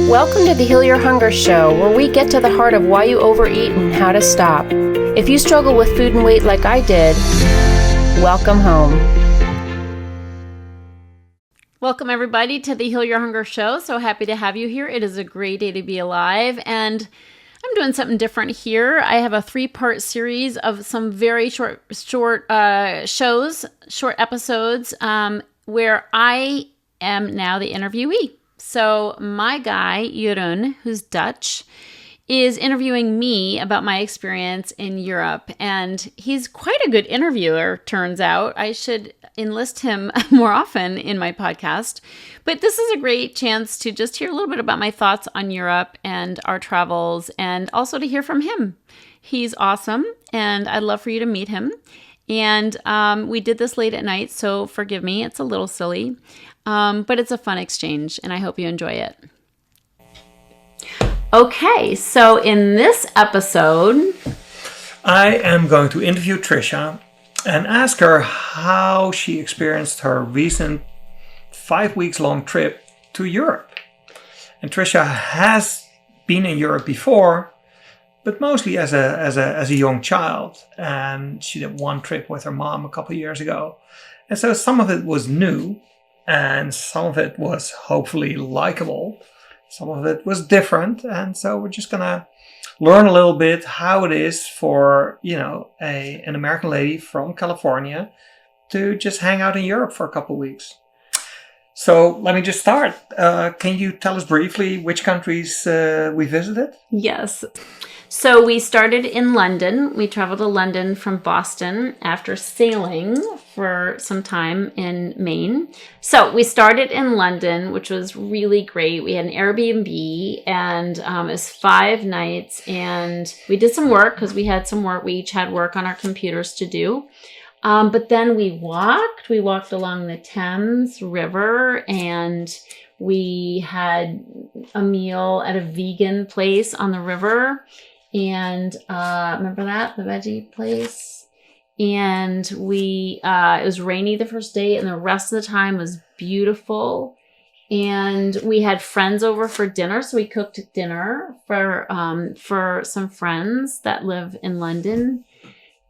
Welcome to the Heal Your Hunger Show, where we get to the heart of why you overeat and how to stop. If you struggle with food and weight like I did, welcome home. Welcome everybody to the Heal Your Hunger Show. So happy to have you here. It is a great day to be alive, and I'm doing something different here. I have a 3-part series of some very short shows, short episodes, where I am now the interviewee. So my guy, Jeroen, who's Dutch, is interviewing me about my experience in Europe. And he's quite a good interviewer, turns out. I should enlist him more often in my podcast. But this is a great chance to just hear a little bit about my thoughts on Europe and our travels, and also to hear from him. He's awesome, and I'd love for you to meet him. And we did this late at night, so forgive me. It's a little silly, but it's a fun exchange, and I hope you enjoy it. Okay, so in this episode, I am going to interview Tricia and ask her how she experienced her recent 5 weeks long trip to Europe. And Tricia has been in Europe before, but mostly as a young child. And she did one trip with her mom a couple of years ago. And so some of it was new, and some of it was hopefully likable. Some of it was different, and so we're just gonna learn a little bit how it is for, an American lady from California to just hang out in Europe for a couple of weeks. So let me just start. Can you tell us briefly which countries we visited? yes. So we started in London. We traveled to London from Boston after sailing for some time in Maine. So we started in London, which was really great. We had an Airbnb, and it was 5 nights, and we did some work because we had some work. We each had work on our computers to do. But then we walked along the Thames River, and we had a meal at a vegan place on the river. And remember that, the veggie place? And it was rainy the first day, and the rest of the time was beautiful. And we had friends over for dinner, so we cooked dinner for some friends that live in London.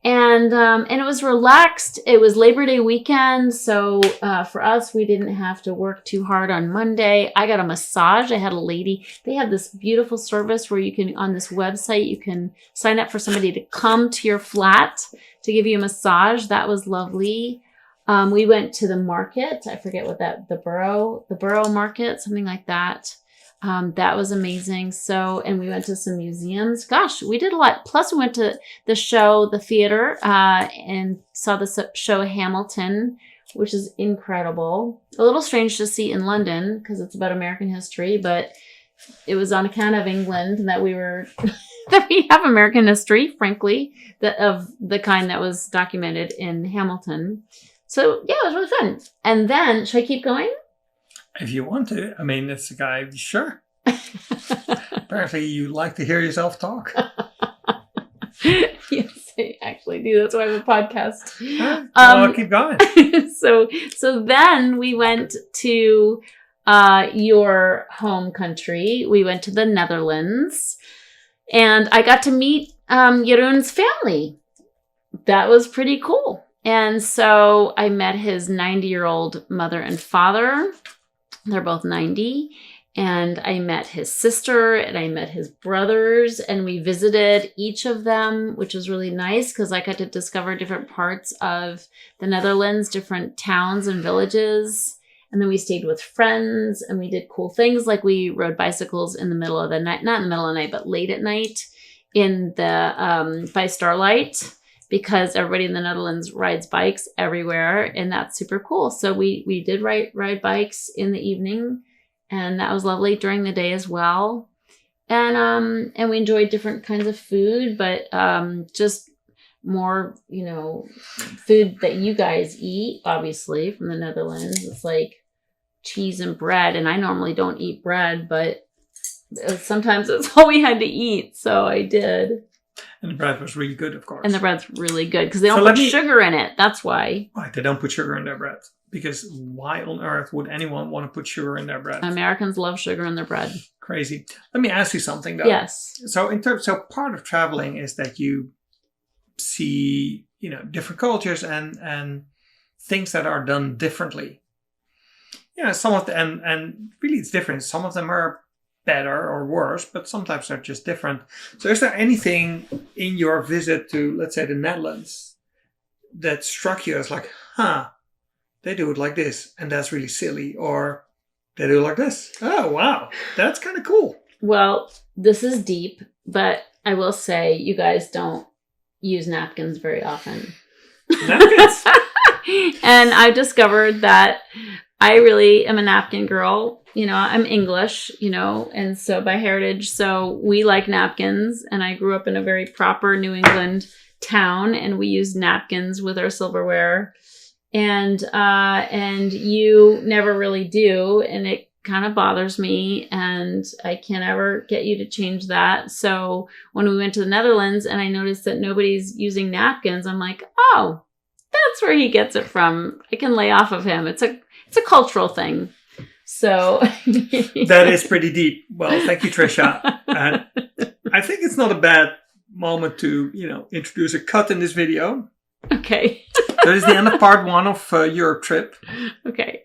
And it was relaxed. It was Labor Day weekend, so for us, we didn't have to work too hard on Monday. I got a massage. I had a lady. They have this beautiful service where you can, on this website, you can sign up for somebody to come to your flat to give you a massage. That was lovely. We went to the market. I forget what the Borough Market, something like that. That was amazing. And we went to some museums. Gosh, we did a lot. Plus we went to the theater, and saw the show Hamilton, which is incredible. A little strange to see in London because it's about American history, but it was on account of England that we have American history, frankly, of the kind that was documented in Hamilton. So yeah, it was really fun. And then, should I keep going? If you want to. I mean, it's a guy, sure. Apparently you like to hear yourself talk. Yes, I actually do. That's why I have a podcast. Well, I'll keep going. So then we went to your home country. We went to the Netherlands, and I got to meet Jeroen's family. That was pretty cool. And so I met his 90-year-old mother and father. They're both 90. And I met his sister, and I met his brothers, and we visited each of them, which was really nice because I got to discover different parts of the Netherlands, different towns and villages. And then we stayed with friends, and we did cool things like we rode bicycles in the middle of the night, not in the middle of the night, but late at night by starlight, because everybody in the Netherlands rides bikes everywhere, and that's super cool. So we did ride bikes in the evening, and that was lovely during the day as well. And we enjoyed different kinds of food, but just more, food that you guys eat, obviously, from the Netherlands. It's like cheese and bread, and I normally don't eat bread, but sometimes it's all we had to eat, so I did. And the bread was really good, of course. And the bread's really good because they don't put sugar in it. That's why. Why? They don't put sugar in their bread. Because why on earth would anyone want to put sugar in their bread? Americans love sugar in their bread. Crazy. Let me ask you something though. Yes. So part of traveling is that you see, different cultures and things that are done differently. Some of them, and really it's different. Some of them are better or worse, but sometimes they're just different. So is there anything in your visit to, let's say, the Netherlands that struck you as like, they do it like this, and that's really silly, or they do it like this? Oh, wow, that's kind of cool. Well, this is deep, but I will say you guys don't use napkins very often. Napkins? And I've discovered that I really am a napkin girl. I'm English, and so by heritage, so we like napkins. And I grew up in a very proper New England town, and we use napkins with our silverware. And you never really do, and it kind of bothers me, and I can't ever get you to change that. So when we went to the Netherlands and I noticed that nobody's using napkins, I'm like, oh, that's where he gets it from. I can lay off of him. It's a cultural thing. So that is pretty deep. Well, thank you, Tricia. And I think it's not a bad moment to, introduce a cut in this video. Okay. That is the end of part 1 of Europe trip. Okay.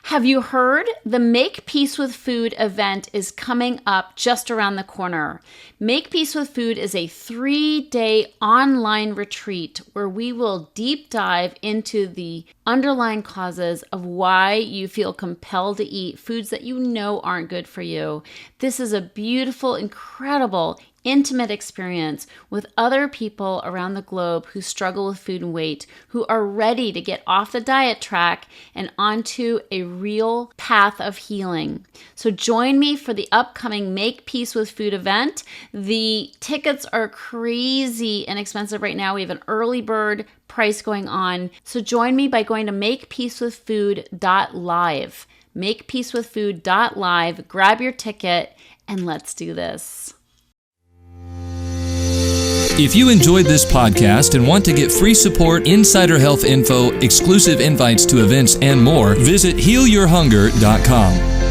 Have you heard? The Make Peace with Food event is coming up just around the corner. Make Peace with Food is a 3-day online retreat where we will deep dive into the underlying causes of why you feel compelled to eat foods that you know aren't good for you. This is a beautiful, incredible, intimate experience with other people around the globe who struggle with food and weight, who are ready to get off the diet track and onto a real path of healing. So join me for the upcoming Make Peace with Food event. The tickets are crazy inexpensive right now. We have an early bird price going on. So join me by going to makepeacewithfood.live. Makepeacewithfood.live. Grab your ticket and let's do this. If you enjoyed this podcast and want to get free support, insider health info, exclusive invites to events, and more, visit healyourhunger.com.